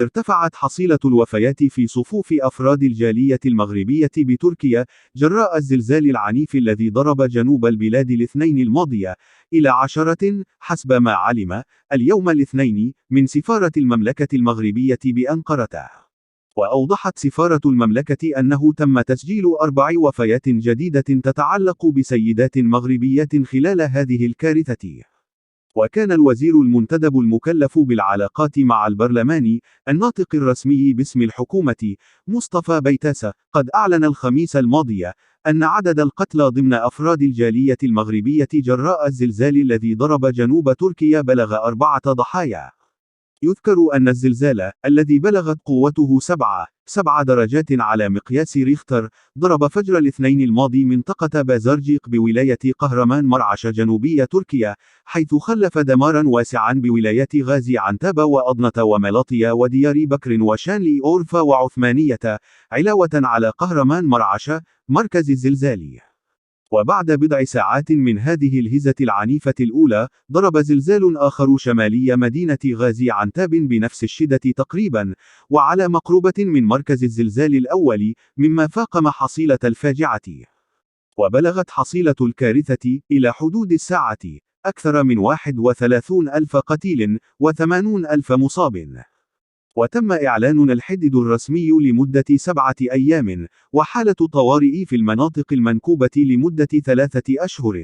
ارتفعت حصيلة الوفيات في صفوف أفراد الجالية المغربية بتركيا جراء الزلزال العنيف الذي ضرب جنوب البلاد الاثنين الماضية إلى 10 حسب ما علم اليوم الاثنين من سفارة المملكة المغربية بأنقرة. وأوضحت سفارة المملكة أنه تم تسجيل 4 وفيات جديدة تتعلق بسيدات مغربيات خلال هذه الكارثة. وكان الوزير المنتدب المكلف بالعلاقات مع البرلمان الناطق الرسمي باسم الحكومة مصطفى بيتاسة قد أعلن الخميس الماضي أن عدد القتلى ضمن أفراد الجالية المغربية جراء الزلزال الذي ضرب جنوب تركيا بلغ 4 ضحايا. يذكر أن الزلزال الذي بلغت قوته 7 درجات على مقياس ريختر ضرب فجر الاثنين الماضي منطقة بازارجيق بولاية قهرمان مرعش جنوبي تركيا، حيث خلف دمارا واسعا بولايات غازي عنتاب وأضنة وملاطيا وديار بكر وشانلي أورفا وعثمانية، علاوة على قهرمان مرعش مركز الزلزال. وبعد بضع ساعات من هذه الهزة العنيفة الأولى، ضرب زلزال آخر شمالي مدينة غازي عنتاب بنفس الشدة تقريبا، وعلى مقربة من مركز الزلزال الأول، مما فاقم حصيلة الفاجعة. وبلغت حصيلة الكارثة إلى حدود الساعة أكثر من 31,000 قتيل و80,000 مصاب. وتم إعلان الحدد الرسمي لمدة 7 أيام، وحالة طوارئ في المناطق المنكوبة لمدة 3 أشهر.